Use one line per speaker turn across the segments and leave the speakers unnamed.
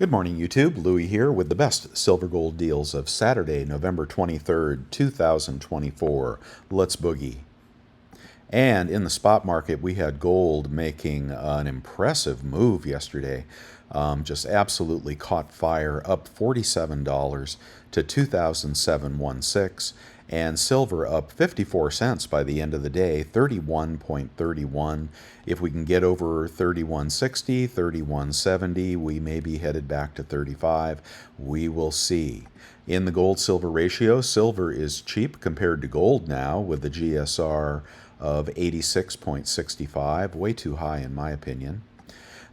Good morning, YouTube. Louie here with the best silver gold deals of Saturday, November 23rd, 2024. Let's boogie. And in the spot market, we had gold making an impressive move yesterday. Just absolutely caught fire, up $47 to 2,716, and silver up 54 cents by the end of the day, 31.31. If we can get over 31.60, 31.70, we may be headed back to 35. We will see. In the gold-silver ratio, silver is cheap compared to gold now with the GSR of 86.65, way too high in my opinion.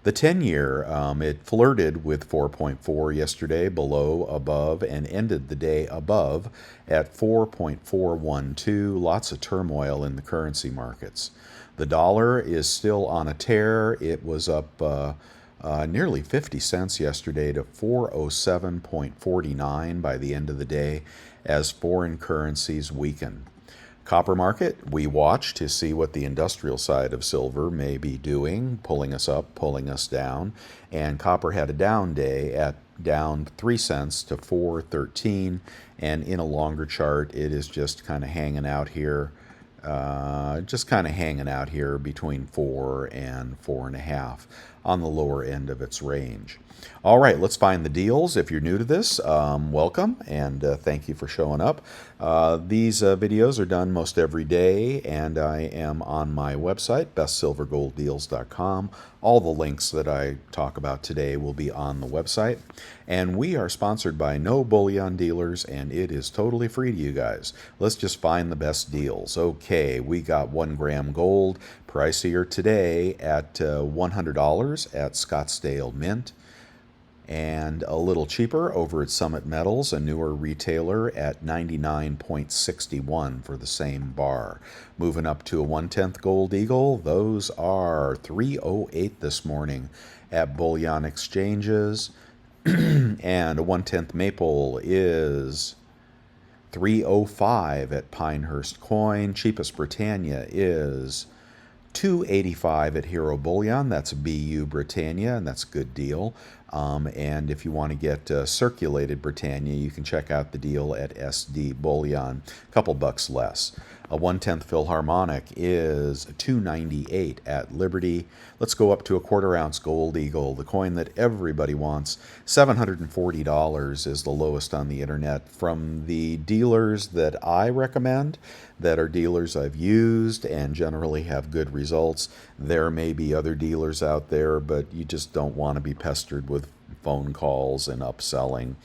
The 10-year, it flirted with 4.4 yesterday, below, above, and ended the day above at 4.412. Lots of turmoil in the currency markets. The dollar is still on a tear. It was up nearly 50 cents yesterday to 407.49 by the end of the day as foreign currencies weaken. Copper market, we watch to see what the industrial side of silver may be doing, pulling us up, pulling us down. And copper had a down day at down 3 cents to 4.13. And in a longer chart, it is just kind of hanging out here. Between 4 and 4.5 on the lower end of its range. All right, let's find the deals. If you're new to this, welcome, and thank you for showing up. These videos are done most every day, and I am on my website, bestsilvergolddeals.com. All the links that I talk about today will be on the website. And we are sponsored by no bullion dealers, and it is totally free to you guys. Let's just find the best deals. Okay, we got 1 gram gold, pricier today at $100 at Scottsdale Mint. And a little cheaper over at Summit Metals, a newer retailer, at 99.61 for the same bar. Moving up to a 1/10 Gold Eagle, those are 308 this morning at bullion exchanges. And a 1/10 Maple is 305 at Pinehurst Coin. Cheapest Britannia is 285 at Hero Bullion. That's BU Britannia, and that's a good deal. And if you want to get circulated Britannia, you can check out the deal at SD Bullion, a couple bucks less. A 1/10 Philharmonic is 298 at Liberty. Let's go up to a 1/4 ounce Gold Eagle, the coin that everybody wants. $740 is the lowest on the internet from the dealers that I recommend, that are dealers I've used and generally have good results. There may be other dealers out there, but you just don't want to be pestered with phone calls and upselling.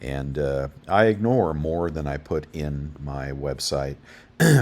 And I ignore more than I put in my website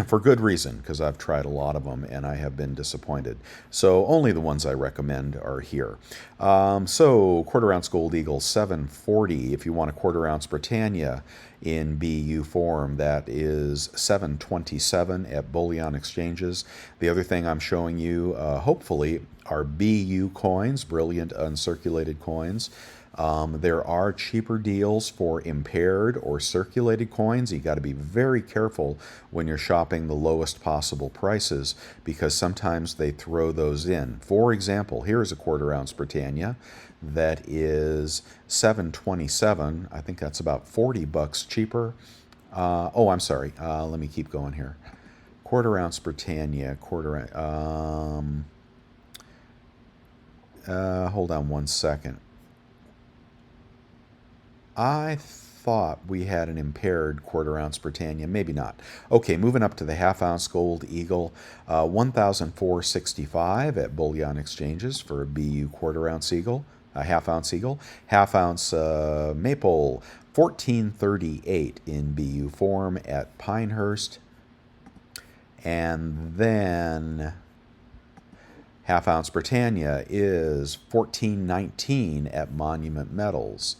for good reason, because I've tried a lot of them and I have been disappointed. So only the ones I recommend are here. So 1/4 ounce Gold Eagle, $740. If you want a 1/4 ounce Britannia in BU form, that is $727 at bullion exchanges. The other thing I'm showing you, hopefully, are BU coins, brilliant uncirculated coins. There are cheaper deals for impaired or circulated coins. You got to be very careful when you're shopping the lowest possible prices, because sometimes they throw those in. For example, here's a 1/4 ounce Britannia that is $727. I think that's about 40 bucks cheaper. I'm sorry. Let me keep going here. 1/4 ounce Britannia, hold on one second. I thought we had an impaired 1/4 ounce Britannia. Maybe not. Okay, moving up to the 1/2 ounce Gold Eagle, 1,465 at bullion exchanges for a BU 1/4 ounce Eagle, a 1/2 ounce Eagle. 1/2 ounce Maple, 1438 in BU form at Pinehurst. And then 1/2 ounce Britannia is 1419 at Monument Metals.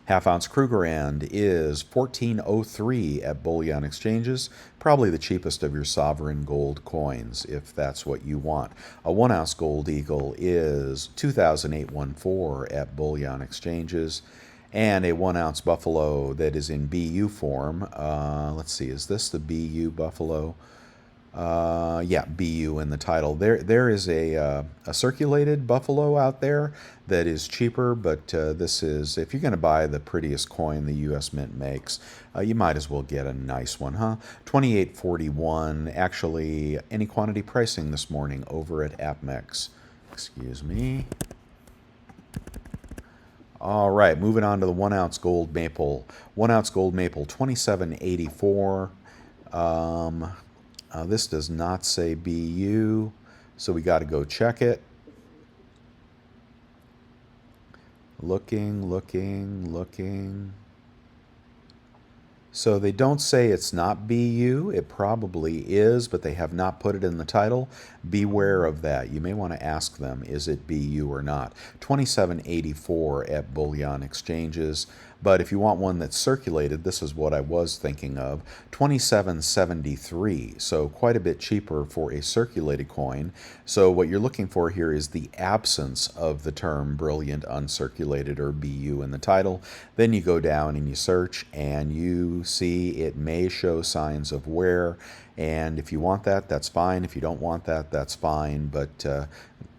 1/2 ounce Krugerrand is 1403 at bullion exchanges, probably the cheapest of your sovereign gold coins if that's what you want. A 1 ounce Gold Eagle is 2,814 at bullion exchanges, and a 1 ounce Buffalo that is in BU form. Let's see, is this the BU Buffalo? Yeah, BU in the title. There is a circulated buffalo out there that is cheaper, but this is, if you're going to buy the prettiest coin the U.S. Mint makes, you might as well get a nice one, huh? 28.41. Actually, any quantity pricing this morning over at AppMex. Excuse me. All right, moving on to the 1 ounce gold maple. 1 ounce gold maple, 27.84. This does not say BU, so we got to go check it. Looking, looking, looking. So they don't say it's not BU. It probably is, but they have not put it in the title. Beware of that. You may want to ask them, is it BU or not? 27.84 at bullion exchanges. But if you want one that's circulated, this is what I was thinking of. 27.73, so quite a bit cheaper for a circulated coin. So what you're looking for here is the absence of the term brilliant uncirculated or BU in the title. Then you go down and you search and you see it may show signs of wear. And if you want that, that's fine. If you don't want that, that's fine. But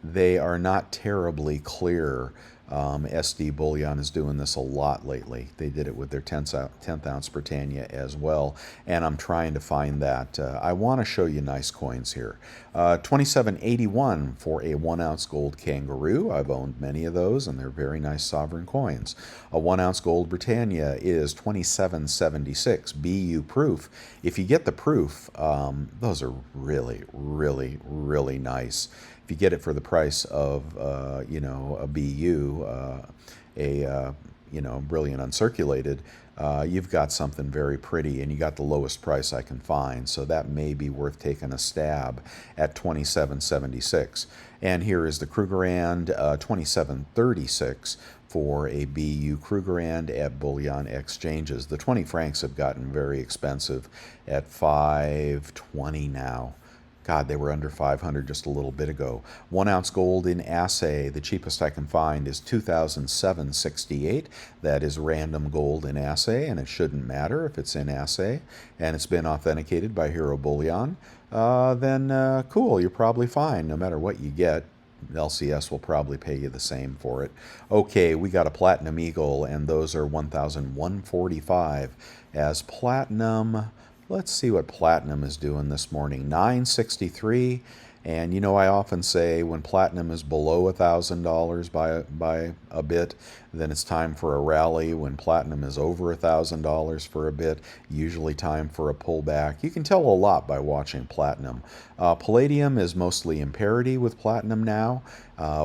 they are not terribly clear. SD Bullion is doing this a lot lately. They did it with their 10th ounce Britannia as well, and I'm trying to find that. I want to show you nice coins here. 27.81 for a 1 ounce gold kangaroo. I've owned many of those, and they're very nice sovereign coins. A 1 ounce gold Britannia is 27.76 BU proof. If you get the proof, those are really, really, really nice. If you get it for the price of, a BU, brilliant uncirculated, you've got something very pretty, and you got the lowest price I can find. So that may be worth taking a stab at 27.76. And here is the Krugerrand, 27.36 for a BU Krugerrand at bullion exchanges. The 20 francs have gotten very expensive at 5.20 now. God, they were under 500 just a little bit ago. 1 ounce gold in assay, the cheapest I can find is 2,768. That is random gold in assay, and it shouldn't matter if it's in assay, and it's been authenticated by Hero Bullion. Then cool, you're probably fine no matter what you get. LCS will probably pay you the same for it. Okay, we got a Platinum Eagle, and those are 1,145 as platinum. Let's see what platinum is doing this morning. 963. And you know, I often say when platinum is below $1,000 by a bit, then it's time for a rally. When platinum is over $1,000 for a bit, usually time for a pullback. You can tell a lot by watching platinum. Palladium is mostly in parity with platinum now.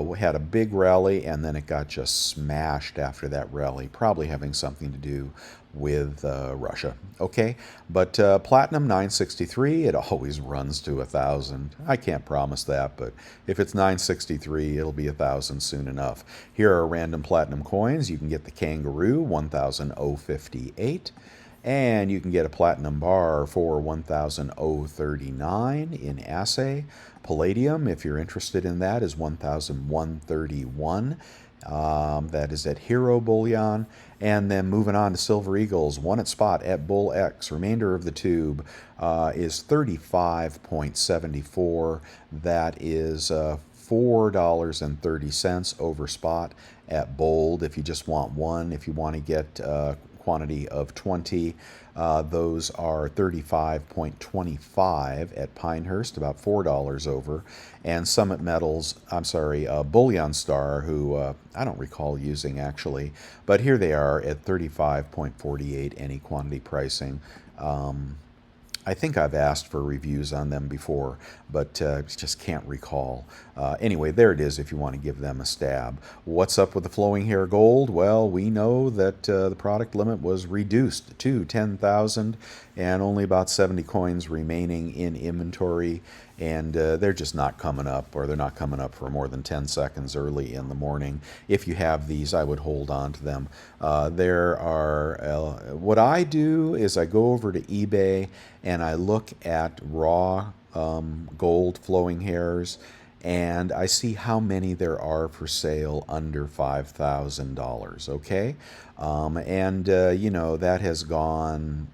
We had a big rally, and then it got just smashed after that rally, probably having something to do with Russia. Okay, but platinum 963, it always runs to 1,000. I can't promise that, but if it's 963, it'll be 1,000 soon enough. Here are random platinum coins. You can get the kangaroo, 1,058. And you can get a platinum bar for 1,039 in assay. Palladium, if you're interested in that, is 1,131. That is at Hero Bullion. And then moving on to Silver Eagles, one at spot at Bull X. Remainder of the tube is 35.74. That is $4.30 over spot at Bold if you just want one. If you want to get quantity of 20, those are 35.25 at Pinehurst, about $4 over. And Summit Metals, Bullion Star, who I don't recall using actually, but here they are at 35.48 any quantity pricing. I think I've asked for reviews on them before, but just can't recall. Anyway, there it is if you want to give them a stab. What's up with the flowing hair gold? Well, we know that the product limit was reduced to 10,000 and only about 70 coins remaining in inventory. And they're just not coming up, or they're not coming up for more than 10 seconds early in the morning. If you have these, I would hold on to them. There are, what I do is I go over to eBay and I look at raw gold flowing hairs, and I see how many there are for sale under $5,000, okay? That has gone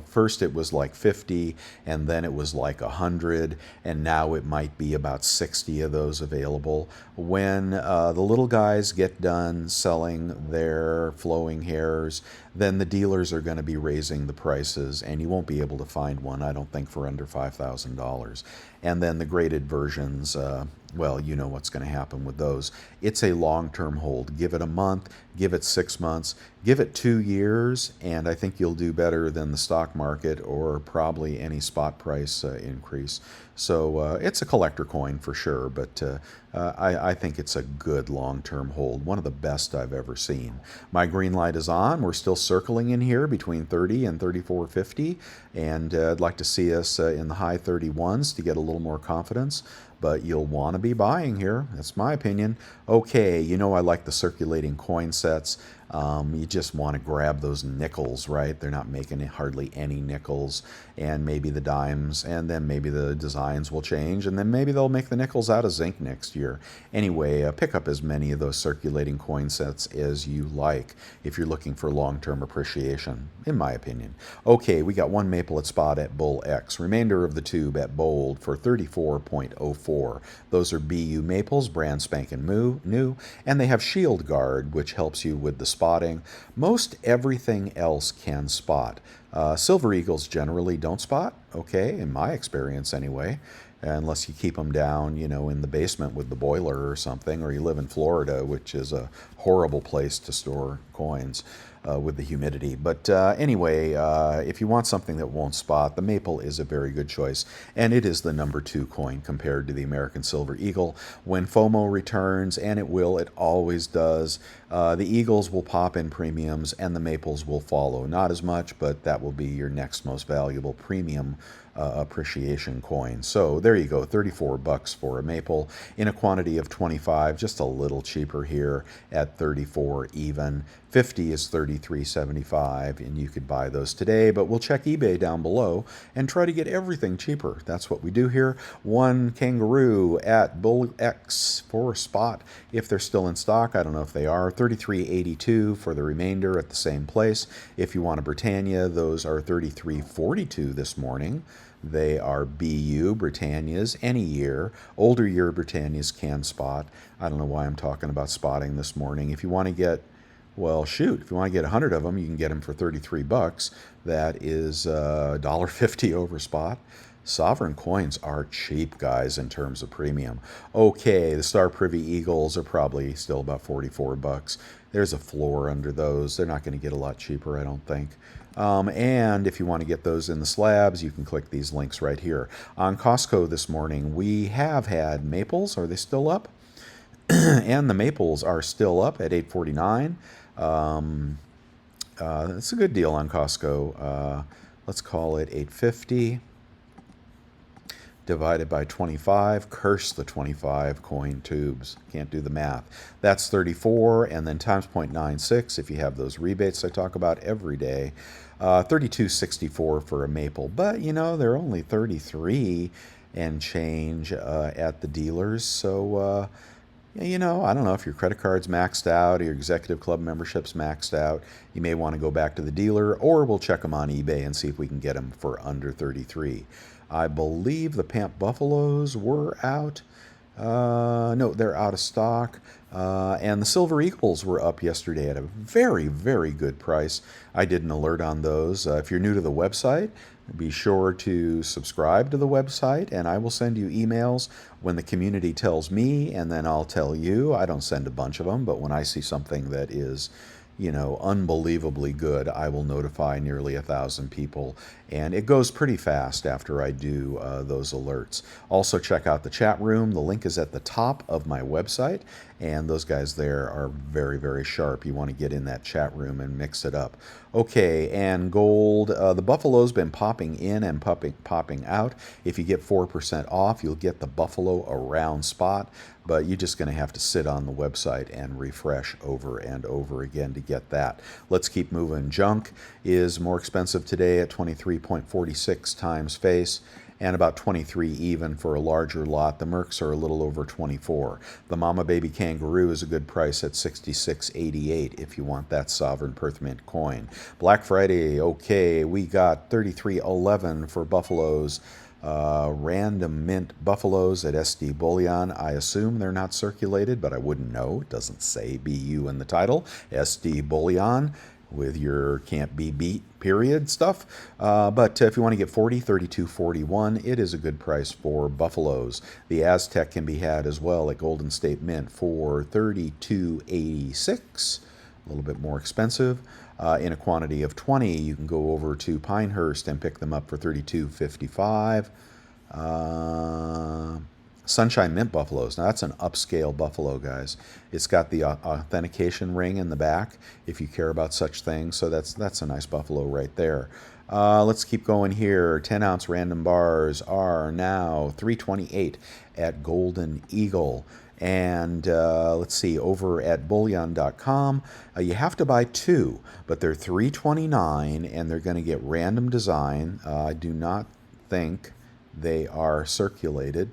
First it was like 50, and then it was like 100, and now it might be about 60 of those available. When the little guys get done selling their flowing hairs, then the dealers are going to be raising the prices, and you won't be able to find one, I don't think, for under $5,000. And then the graded versions, well, you know what's going to happen with those. It's a long-term hold. Give it a month, give it 6 months, give it 2 years, and I think you'll do better than the stock market or probably any spot price increase. So it's a collector coin for sure, but I think it's a good long-term hold, one of the best I've ever seen. My green light is on. We're still circling in here between 30 and 34.50, and I'd like to see us in the high 31s to get a little more confidence. But you'll want to be buying here. That's my opinion. Okay, I like the circulating coin sets. You just want to grab those nickels, right? They're not making hardly any nickels, and maybe the dimes, and then maybe the designs will change, and then maybe they'll make the nickels out of zinc next year. Anyway, pick up as many of those circulating coin sets as you like if you're looking for long-term appreciation, in my opinion. Okay, we got one maple at spot at Bull X, remainder of the tube at Bold for 34.04. Those are BU maples, brand spanking new, and they have Shield Guard, which helps you with the spotting. Most everything else can spot. Silver Eagles generally don't spot, okay, in my experience anyway, unless you keep them down, in the basement with the boiler or something, or you live in Florida, which is a horrible place to store coins with the humidity. But anyway, if you want something that won't spot, the maple is a very good choice, and it is the number 2 coin compared to the American Silver Eagle. When FOMO returns, and it always does, the Eagles will pop in premiums, and the maples will follow. Not as much, but that will be your next most valuable premium appreciation coin. So there you go, 34 bucks for a maple in a quantity of 25, just a little cheaper here at 34 even. 50 is 33.75, and you could buy those today, but we'll check eBay down below and try to get everything cheaper. That's what we do here. One kangaroo at Bull X for a spot if they're still in stock. I don't know if they are. 33.82 for the remainder at the same place. If you want a Britannia, those are 33.42 this morning. They are BU Britannias any year. Older year Britannias can spot. I don't know why I'm talking about spotting this morning. If you want to get, well, shoot, if you want to get 100 of them, you can get them for 33 bucks. That is $1.50 over spot. Sovereign coins are cheap, guys, in terms of premium. Okay, the Star Privy Eagles are probably still about 44 bucks. There's a floor under those. They're not going to get a lot cheaper, I don't think. And if you want to get those in the slabs, you can click these links right here. On Costco this morning, we have had maples. Are they still up? And the maples are still up at $8.49. That's a good deal on Costco. Let's call it $8.50 divided by 25. Curse the 25 coin tubes. Can't do the math. That's 34, and then times 0.96 if you have those rebates I talk about every day. 32.64 for a maple, but they're only 33 and change at the dealers. So I don't know if your credit card's maxed out or your executive club membership's maxed out. You may want to go back to the dealer, or we'll check them on eBay and see if we can get them for under 33. I believe the Pamp Buffaloes were out. No, they're out of stock. And the Silver Eagles were up yesterday at a very, very good price. I did an alert on those. If you're new to the website, be sure to subscribe to the website, and I will send you emails when the community tells me, and then I'll tell you. I don't send a bunch of them, but when I see something that is unbelievably good, I will notify nearly 1,000 people, and it goes pretty fast after I do those alerts. Also, check out the chat room. The link is at the top of my website, and those guys there are very, very sharp. You want to get in that chat room and mix it up. Okay, and gold, the Buffalo's been popping in and popping out. If you get 4% off, you'll get the Buffalo around spot, but you're just going to have to sit on the website and refresh over and over again to get that. Let's keep moving. Junk is more expensive today at 23.46 times face, and about 23 even for a larger lot. The Mercs are a little over 24. The Mama Baby Kangaroo is a good price at 66.88 if you want that Sovereign Perth Mint coin. Black Friday, okay, we got 33.11 for Buffaloes. Random mint buffaloes at SD Bullion. I assume they're not circulated, but I wouldn't know. It doesn't say BU in the title. SD Bullion with your can't be beat period stuff. But if you want to get 40, 32.41, it is a good price for buffaloes. The Aztec can be had as well at Golden State Mint for 32.86. A little bit more expensive. In a quantity of 20, you can go over to Pinehurst and pick them up for $32.55. Sunshine Mint Buffaloes. Now that's an upscale buffalo, guys. It's got the authentication ring in the back, if you care about such things. So that's a nice buffalo right there. Let's keep going here. 10-ounce random bars are now $3.28 at Golden Eagle. And let's see, over at bullion.com, you have to buy two, but they're $3.29, and they're going to get random design. I do not think they are circulated.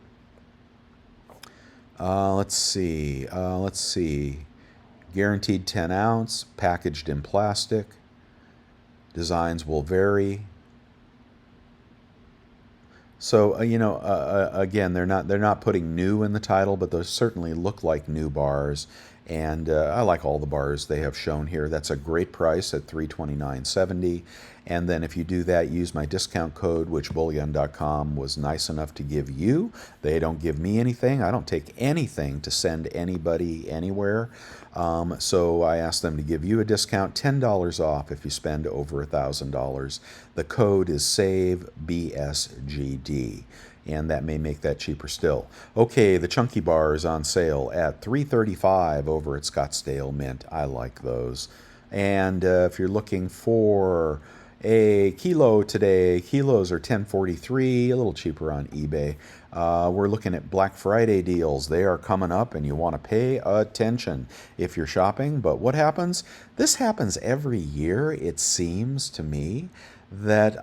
Let's see. Guaranteed 10 ounce, packaged in plastic. Designs will vary. So again, they're not putting new in the title, but those certainly look like new bars, and I like all the bars they have shown here. That's a great price at $329.70. And then if you do that, use my discount code, which bullion.com was nice enough to give you. They don't give me anything. I don't take anything to send anybody anywhere. So I asked them to give you a discount, $10 off if you spend over $1,000. The code is SAVEBSGD, and that may make that cheaper still. Okay, the Chunky Bar is on sale at $3.35 over at Scottsdale Mint. I like those. And if you're looking for a kilo today, kilos are $10.43, a little cheaper on eBay. We're looking at Black Friday deals. They are coming up, and you want to pay attention if you're shopping. But what happens? This happens every year, it seems to me, that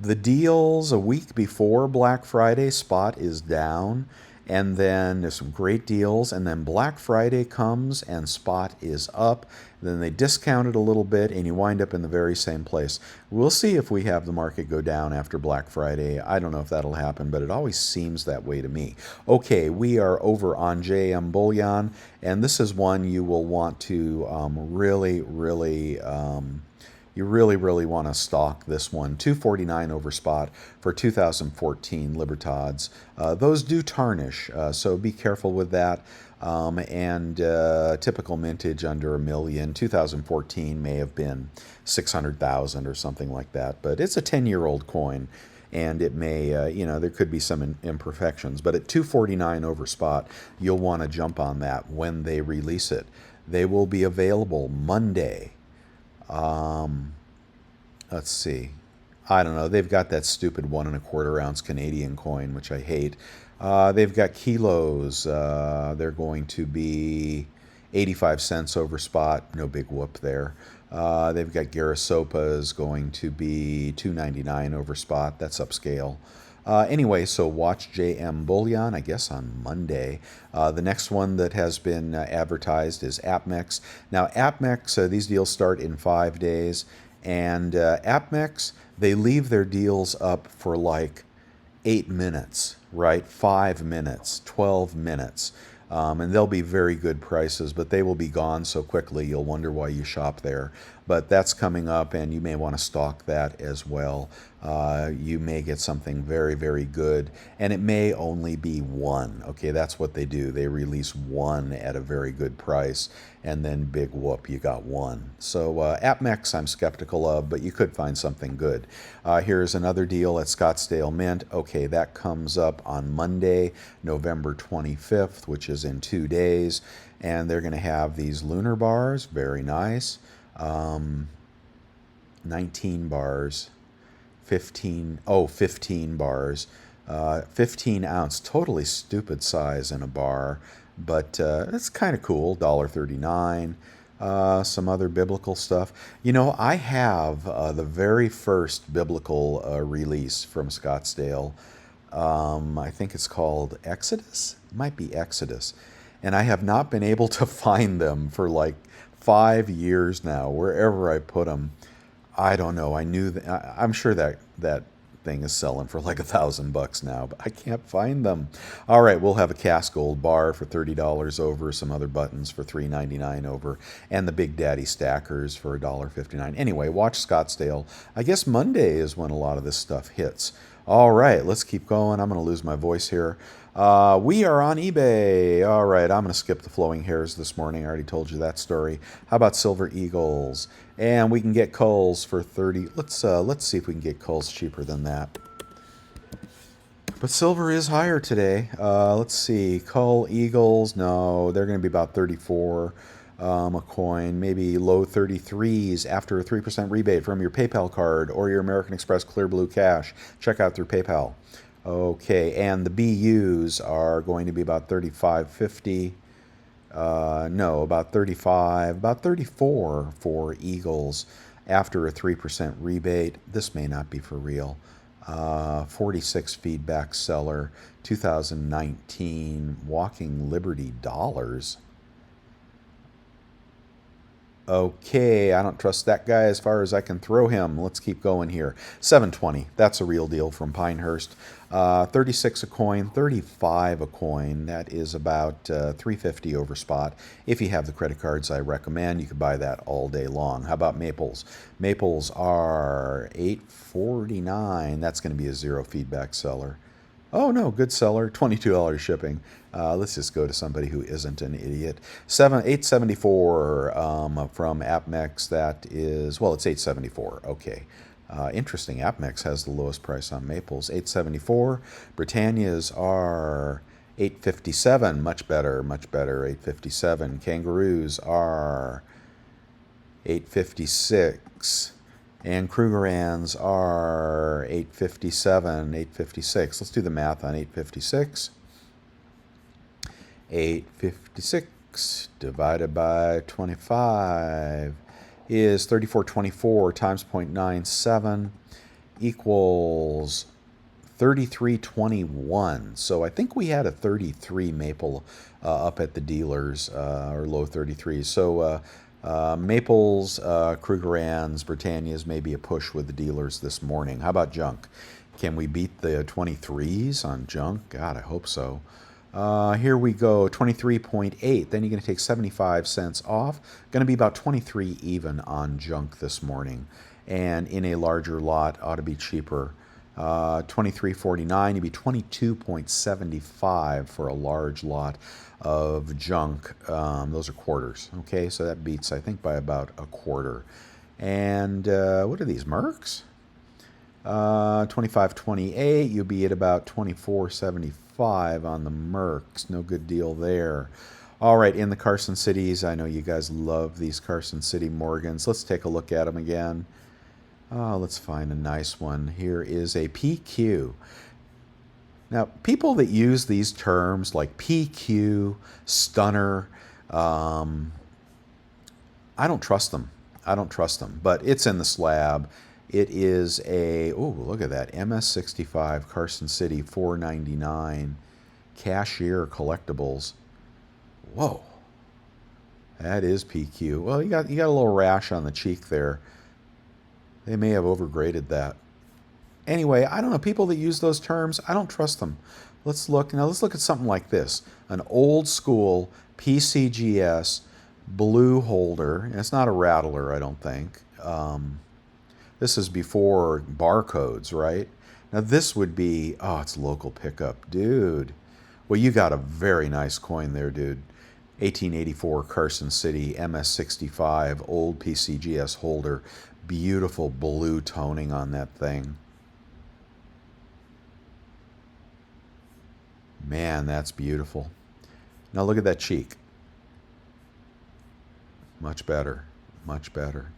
the deals a week before Black Friday, spot is down, and then there's some great deals, and then Black Friday comes and spot is up. Then they discount it a little bit, and you wind up in the very same place. We'll see if we have the market go down after Black Friday. I don't know if that'll happen, but it always seems that way to me. Okay, we are over on JM Bullion, and this is one you will want to really want to stock this one. $2.49 over spot for 2014 Libertads. Those do tarnish, so be careful with that. Typical mintage under $1 million. 2014 may have been 600,000 or something like that, but it's a 10-year-old coin, and it may, there could be some imperfections. But at $2.49 over spot, you'll want to jump on that when they release it. They will be available Monday. Let's see. I don't know. They've got that stupid 1.25 ounce Canadian coin, which I hate. They've got kilos. They're going to be 85 cents over spot. No big whoop there. They've got Garasopas going to be $2.99 over spot. That's upscale. Anyway, so watch JM Bullion, I guess, on Monday. The next one that has been advertised is AppMex. Now, AppMex, these deals start in 5 days. And AppMex, they leave their deals up for like 8 minutes, right? 5 minutes, 12 minutes. And they'll be very good prices, but they will be gone so quickly you'll wonder why you shop there. But that's coming up, and you may want to stock that as well. You may get something very, very good, and it may only be one. Okay, that's what they do. They release one at a very good price, and then big whoop, you got one. So AppMex I'm skeptical of, but you could find something good. Here's another deal at Scottsdale Mint. Okay, that comes up on Monday, November 25th, which is in 2 days, and they're going to have these lunar bars, very nice. 19 bars, 15 bars, 15 ounce, totally stupid size in a bar, but it's kind of cool, $1.39. Some other biblical stuff. You know, I have the very first biblical release from Scottsdale. I think it's called Exodus. It might be Exodus. And I have not been able to find them for like 5 years now, wherever I put them. I don't know. I knew that. I'm sure that thing is selling for like $1,000 now, but I can't find them. All right, we'll have a cast gold bar for $30 over, some other buttons for $3.99 over, and the Big Daddy stackers for $1.59. Anyway, watch Scottsdale. I guess Monday is when a lot of this stuff hits. All right, let's keep going. I'm going to lose my voice here. We are on eBay. All right, I'm going to skip the flowing hairs this morning. I already told you that story. How about Silver Eagles? And we can get culls for 30. Let's see if we can get culls cheaper than that. But silver is higher today. Let's see. Cull Eagles. No, they're going to be about 34 a coin. Maybe low 33s after a 3% rebate from your PayPal card or your American Express Clear Blue Cash. Check out through PayPal. Okay, and the BUs are going to be about 35.50. No, about 35, about 34 for Eagles after a 3% rebate. This may not be for real. 46 feedback seller, 2019 Walking Liberty dollars. Okay, I don't trust that guy as far as I can throw him. Let's keep going here. 720, that's a real deal from Pinehurst. 36 a coin, 35 a coin. That is about 350 over spot. If you have the credit cards I recommend, you could buy that all day long. How about Maples? Maples are 849. That's going to be a zero feedback seller. Oh no, good seller, $22 shipping. Let's just go to somebody who isn't an idiot. 874 from AppMex. That is, well, it's 874. Okay. Interesting. AppMex has the lowest price on Maples. 874. Britannias are 857. Much better, much better. 857. Kangaroos are 856. And Krugerrands are 857, 856. Let's do the math on 856. 856 divided by 25 is 3424 times 0.97 equals 3321. So I think we had a 33 maple up at the dealers, or low 33s. So Maples, Krugerrands, Britannias may be a push with the dealers this morning. How about junk? Can we beat the 23s on junk? God, I hope so. Here we go, 23.8. Then you're going to take 75 cents off. Going to be about 23 even on junk this morning. And in a larger lot, ought to be cheaper. 23.49, you'd be 22.75 for a large lot of junk. Those are quarters. Okay, so that beats, I think, by about a quarter. And what are these, Mercs? 25.28, you'll be at about 24.75 on the Mercs. No good deal there. All right, in the Carson Cities, I know you guys love these Carson City Morgans. Let's take a look at them again. Let's find a nice one. Here is a PQ. Now, people that use these terms like PQ, stunner, I don't trust them. I don't trust them, but it's in the slab. It is a, oh, look at that, MS65 Carson City 499 Cashier Collectibles. Whoa, that is PQ. Well, you got a little rash on the cheek there. They may have overgraded that. Anyway, I don't know. People that use those terms, I don't trust them. Let's look at something like this. An old school PCGS blue holder. It's not a rattler, I don't think. This is before barcodes, right? Now this would be, oh, it's local pickup. Dude. Well, you got a very nice coin there, dude. 1884 Carson City MS65 old PCGS holder. Beautiful blue toning on that thing. Man, that's beautiful. Now look at that cheek. Much better. Much better.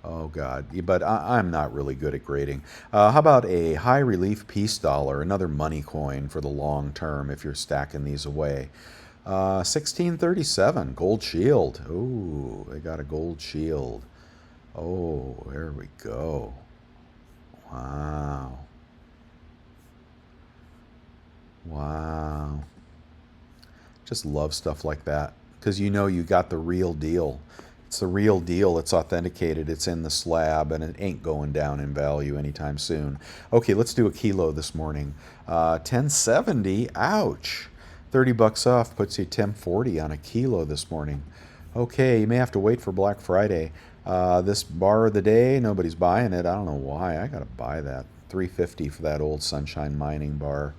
Oh, God. But I'm not really good at grading. How about a high relief peace dollar, another money coin for the long term if you're stacking these away. 1637, gold shield. Oh, they got a gold shield. Oh, there we go. Wow. Wow. Just love stuff like that because you know you got the real deal. It's the real deal. It's authenticated. It's in the slab and it ain't going down in value anytime soon. Okay, let's do a kilo this morning. 1070. Ouch. 30 bucks off puts you 1040 on a kilo this morning. Okay, you may have to wait for Black Friday. This bar of the day, nobody's buying it. I don't know why. I gotta buy that. 350 for that old Sunshine Mining bar.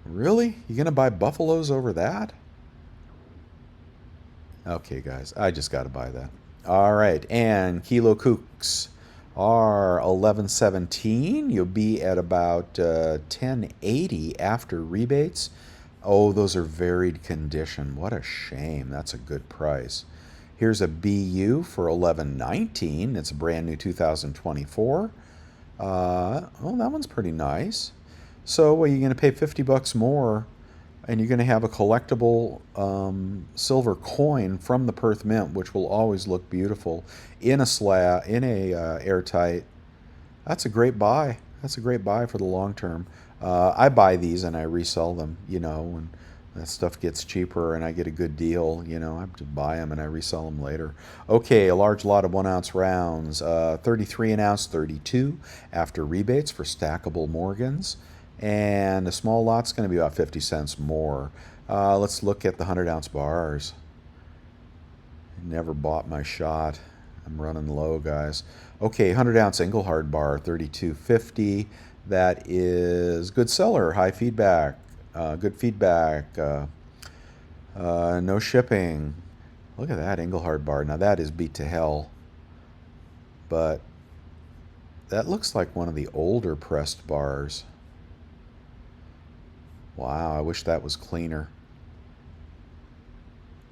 Really? You gonna buy buffaloes over that? Okay, guys, I just got to buy that. All right, and Kilo Kooks are 1117. You'll be at about 1080 after rebates. Oh, those are varied condition. What a shame. That's a good price. Here's a BU for 1119. It's a brand new 2024. Oh, that one's pretty nice. So, well, you're going to pay 50 bucks more and you're going to have a collectible silver coin from the Perth Mint, which will always look beautiful in a slab, in a airtight. That's a great buy. That's a great buy for the long term. I buy these and I resell them, you know, when that stuff gets cheaper and I get a good deal, you know, I just buy them and I resell them later. Okay, a large lot of 1 ounce rounds, 33 an ounce, 32 after rebates for stackable Morgans. And a small lot's going to be about 50 cents more. Let's look at the 100 ounce bars. Never bought my shot. I'm running low, guys. Okay, 100 ounce Engelhard bar, 32.50. That is good seller, high feedback, good feedback, no shipping. Look at that Engelhard bar. Now that is beat to hell, but that looks like one of the older pressed bars. Wow, I wish that was cleaner.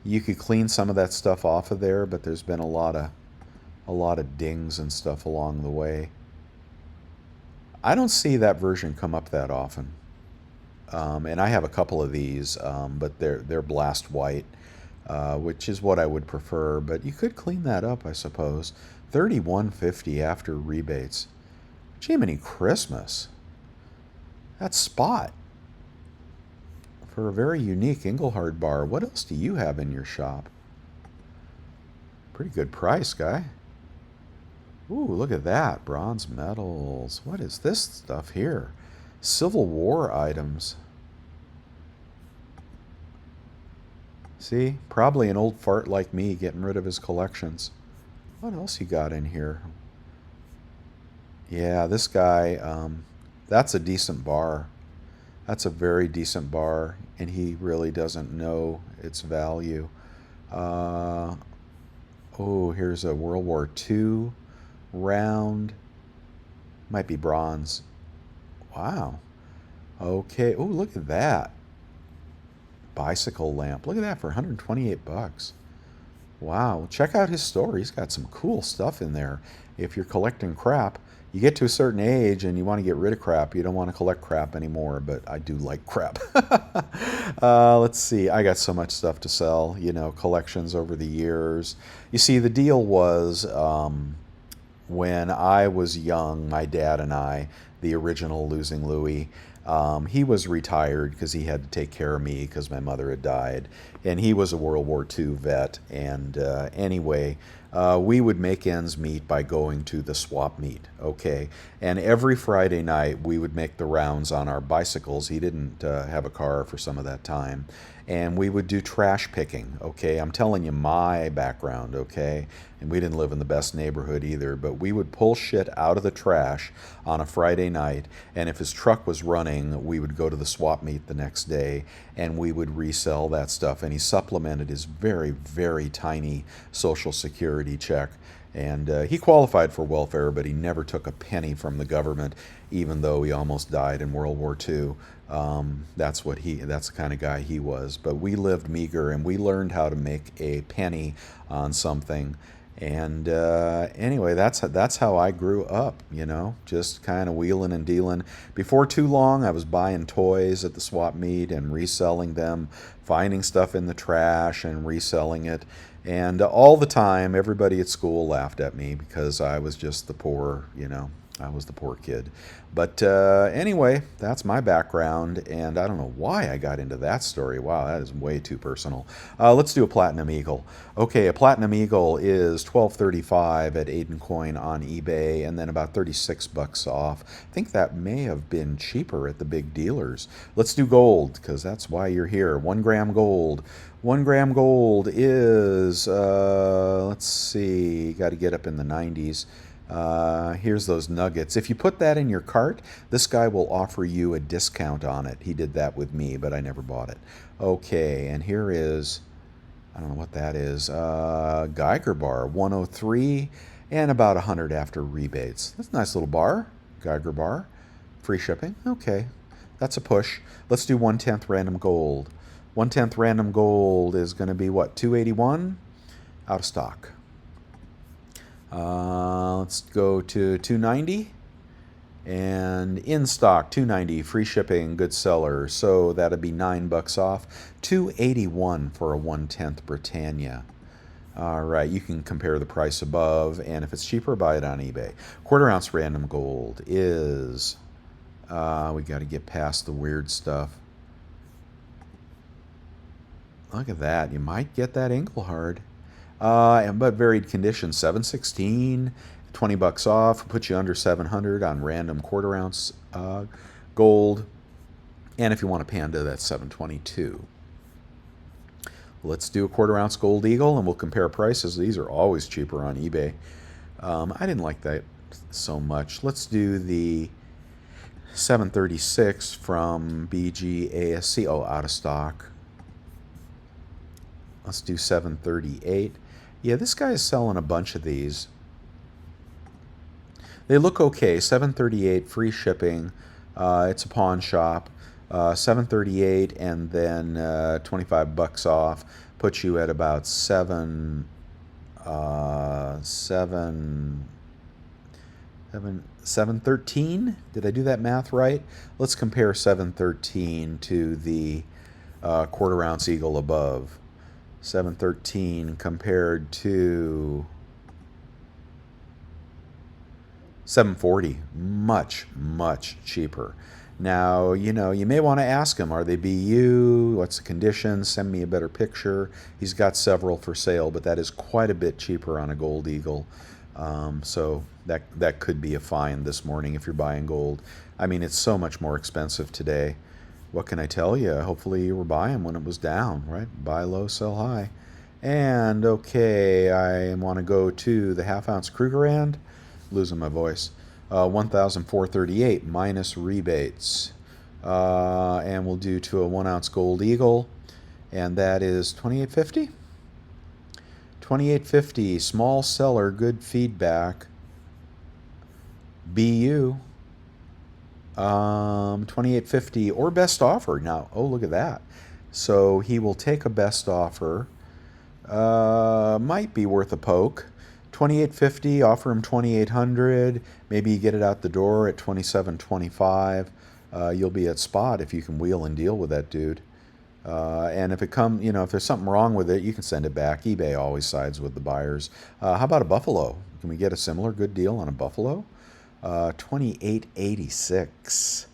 You could clean some of that stuff off of there, but there's been a lot of dings and stuff along the way. I don't see that version come up that often. And I have a couple of these, but they're blast white, which is what I would prefer. But you could clean that up, I suppose. $31.50 after rebates. Jiminy Christmas. That's spot. For a very unique Engelhard bar. What else do you have in your shop? Pretty good price, guy. Ooh, look at that. Bronze medals. What is this stuff here? Civil War items. See? Probably an old fart like me getting rid of his collections. What else you got in here? Yeah, this guy, that's a decent bar. That's a very decent bar, and he really doesn't know its value. Oh, here's a World War II round. Might be bronze. Wow. Okay. Oh, look at that. Bicycle lamp. Look at that for 128 bucks. Wow. Check out his store. He's got some cool stuff in there. If you're collecting crap, you get to a certain age and you want to get rid of crap. You don't want to collect crap anymore, but I do like crap. Let's see. I got so much stuff to sell, you know, collections over the years. You see, the deal was when I was young, my dad and I, the original Losing Louie, he was retired because he had to take care of me because my mother had died. And he was a World War II vet. And anyway, we would make ends meet by going to the swap meet, okay? And every Friday night, we would make the rounds on our bicycles. He didn't have a car for some of that time. And we would do trash picking, okay? I'm telling you my background, okay? And we didn't live in the best neighborhood either, but we would pull shit out of the trash on a Friday night, and if his truck was running, we would go to the swap meet the next day, and we would resell that stuff. And he supplemented his very, very tiny Social Security check. And he qualified for welfare, but he never took a penny from the government, even though he almost died in World War II. That's the kind of guy he was. But we lived meager, and we learned how to make a penny on something. And anyway, that's how I grew up, just kind of wheeling and dealing. Before too long, I was buying toys at the swap meet and reselling them, finding stuff in the trash and reselling it. And all the time, everybody at school laughed at me because I was just the poor, I was the poor kid. But anyway, that's my background, and I don't know why I got into that story. Wow, that is way too personal. Let's do a Platinum Eagle. Okay, a Platinum Eagle is $12.35 at Aiden Coin on eBay, and then about $36 off. I think that may have been cheaper at the big dealers. Let's do gold, because that's why you're here. 1 gram gold. 1 gram gold is, let's see, got to get up in the 90s. Here's those nuggets. If you put that in your cart, this guy will offer you a discount on it. He did that with me, but I never bought it. Okay, and here is, I don't know what that is, Geiger bar, 103 and about 100 after rebates. That's a nice little bar, Geiger bar. Free shipping, okay. That's a push. Let's do 1/10 random gold. 1/10 random gold is going to be what, 281? Out of stock. Let's go to 290 and in stock 290, free shipping, good seller, so that'd be $9 off. 281 for a 1/10 Britannia. All right, you can compare the price above, and if it's cheaper, buy it on eBay. 1/4 ounce random gold is, we got to get past the weird stuff. Look at that, you might get that Engelhard. But varied conditions, 716, $20 off, put you under 700 on random 1/4 ounce gold. And if you want a Panda, that's 722. Let's do a 1/4 ounce gold eagle, and we'll compare prices. These are always cheaper on eBay. I didn't like that so much. Let's do the 736 from BGASC. Oh, out of stock. Let's do 738. Yeah, this guy is selling a bunch of these. They look okay. 738 free shipping. It's a pawn shop. 738 and then $25 off puts you at about 713. Did I do that math right? Let's compare 713 to the 1/4 ounce eagle above. 713 compared to 740, much, much cheaper. Now, you may want to ask him, are they BU? What's the condition? Send me a better picture. He's got several for sale, but that is quite a bit cheaper on a gold eagle. So that could be a find this morning if you're buying gold. I mean, it's so much more expensive today. What can I tell you? Hopefully you were buying when it was down, right? Buy low, sell high. And okay, I want to go to the 1/2 ounce Krugerrand. Losing my voice. 1,438 minus rebates. And we'll do to a 1 ounce gold eagle, and that is 28.50. 28.50, small seller, good feedback. BU. 28.50 or best offer. Now, oh, look at that. So he will take a best offer. Might be worth a poke. 28.50, offer him 2,800. Maybe you get it out the door at 27.25. You'll be at spot if you can wheel and deal with that dude. And if if there's something wrong with it, you can send it back. eBay always sides with the buyers. How about a buffalo? Can we get a similar good deal on a buffalo? 28.86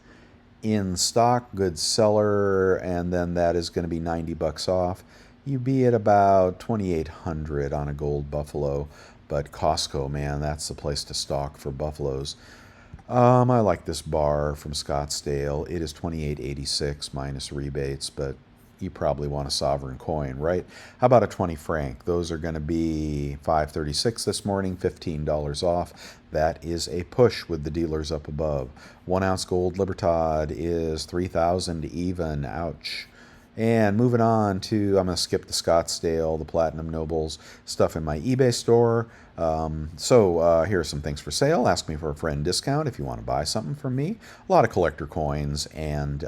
in stock, good seller, and then that is going to be $90 off. You'd be at about 2,800 on a gold buffalo, but Costco, man, that's the place to stock for buffaloes. I like this bar from Scottsdale. It is 28.86 minus rebates, but you probably want a sovereign coin, right? How about a 20 franc? Those are going to be $5.36 this morning, $15 off. That is a push with the dealers up above. 1 ounce gold Libertad is 3,000 even. Ouch. And moving on to, I'm going to skip the Scottsdale, the Platinum Nobles, stuff in my eBay store. Here are some things for sale. Ask me for a friend discount if you want to buy something from me. A lot of collector coins and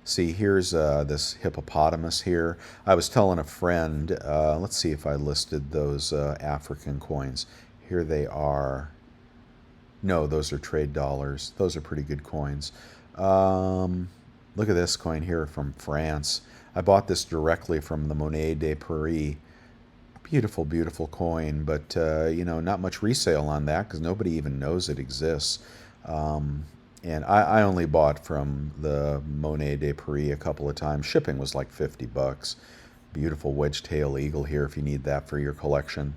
See, here's this hippopotamus here. I was telling a friend, let's see if I listed those African coins. Here they are. No, those are trade dollars. Those are pretty good coins. Look at this coin here from France. I bought this directly from the Monnaie de Paris. Beautiful, beautiful coin, but not much resale on that because nobody even knows it exists. And I only bought from the Monnaie de Paris a couple of times. Shipping was like 50 bucks. Beautiful wedge-tail eagle here if you need that for your collection.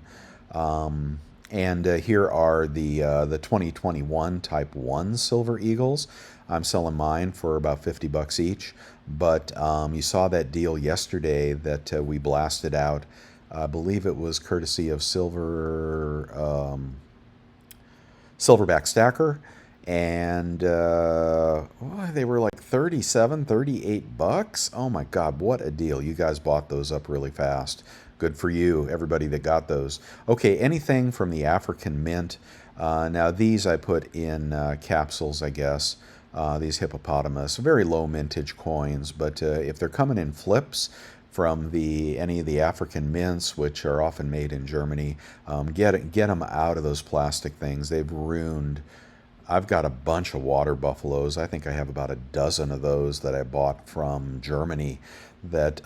And here are the 2021 Type 1 Silver Eagles. I'm selling mine for about 50 bucks each. But you saw that deal yesterday that we blasted out. I believe it was courtesy of Silverback Stacker. And they were like 37, 38 bucks. Oh my God, what a deal. You guys bought those up really fast. Good for you, everybody that got those. Okay, anything from the African Mint. Now these I put in capsules, I guess. These hippopotamus, very low mintage coins, but if they're coming in flips from any of the African mints, which are often made in Germany, get them out of those plastic things. They've ruined. I've got a bunch of water buffaloes. I think I have about a dozen of those that I bought from Germany that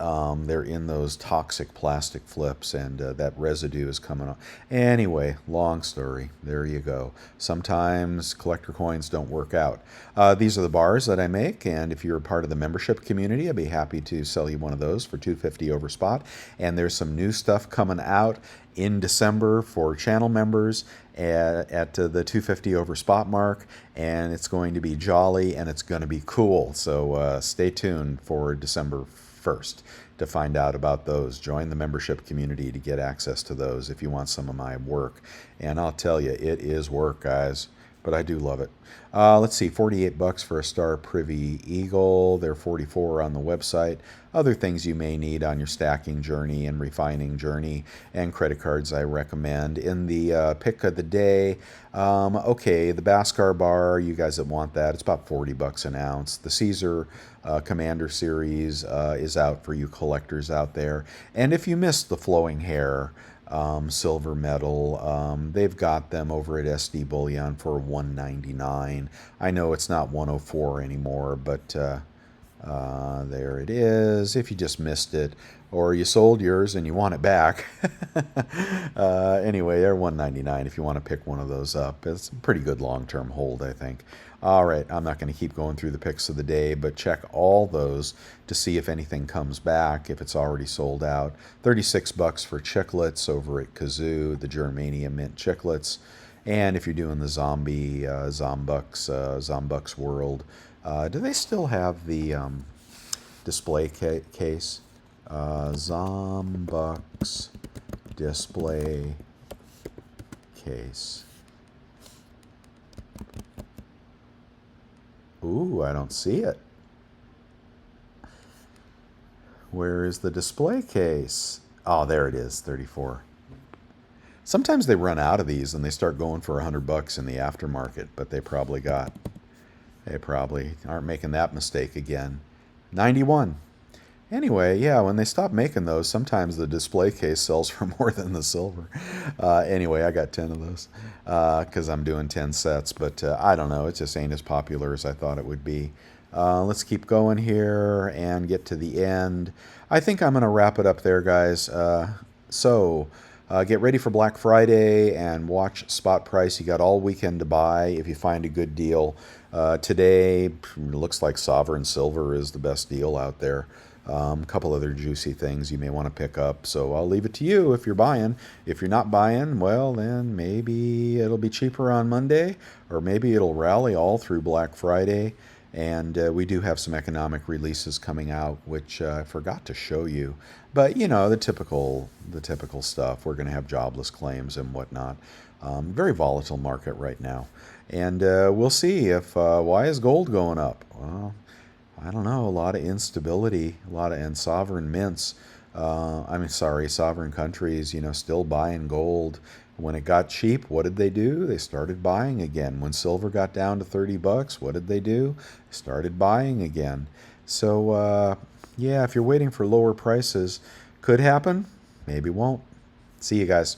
they're in those toxic plastic flips, and that residue is coming on. Anyway, long story. There you go. Sometimes collector coins don't work out. These are the bars that I make, and if you're a part of the membership community, I'd be happy to sell you one of those for $2.50 over spot. And there's some new stuff coming out in December for channel members at the $2.50 over spot mark, and it's going to be jolly and it's going to be cool. So stay tuned for December 1st to find out about those. Join the membership community to get access to those if you want some of my work. And I'll tell you, it is work, guys, but I do love it. Let's see, 48 bucks for a Star Privy Eagle. They're 44 on the website. Other things you may need on your stacking journey and refining journey, and credit cards I recommend. In the pick of the day, okay, the Bhaskar bar, you guys that want that, it's about 40 bucks an ounce. The Caesar Commander Series is out for you collectors out there. And if you missed the flowing hair, silver medal, they've got them over at SD Bullion for $199. I know it's not 104 anymore, but there it is. If you just missed it, or you sold yours and you want it back. Anyway, they're $199 if you want to pick one of those up. It's a pretty good long-term hold, I think. All right, I'm not going to keep going through the picks of the day, but check all those to see if anything comes back, if it's already sold out. 36 bucks for chiclets over at Kazoo, the Germania Mint chiclets. And if you're doing the zombie Zombucks World, do they still have the display case? Zombucks display case. Ooh, I don't see it. Where is the display case? Oh, there it is, 34. Sometimes they run out of these and they start going for $100 in the aftermarket, but they probably aren't making that mistake again. 91. Anyway, yeah, when they stop making those, sometimes the display case sells for more than the silver. Anyway, I got 10 of those because I'm doing 10 sets, but I don't know. It just ain't as popular as I thought it would be. Let's keep going here and get to the end. I think I'm going to wrap it up there, guys. Get ready for Black Friday and watch spot price. You got all weekend to buy if you find a good deal. Today, it looks like Sovereign Silver is the best deal out there. A couple other juicy things you may want to pick up. So I'll leave it to you if you're buying. If you're not buying, well, then maybe it'll be cheaper on Monday, or maybe it'll rally all through Black Friday. And we do have some economic releases coming out, which I forgot to show you. But, you know, the typical stuff. We're going to have jobless claims and whatnot. Very volatile market right now. And we'll see if, why is gold going up? Well, I don't know, a lot of instability, and sovereign mints, sovereign countries, still buying gold. When it got cheap, what did they do? They started buying again. When silver got down to $30, what did they do? They started buying again. So, yeah, if you're waiting for lower prices, could happen, maybe won't. See you guys.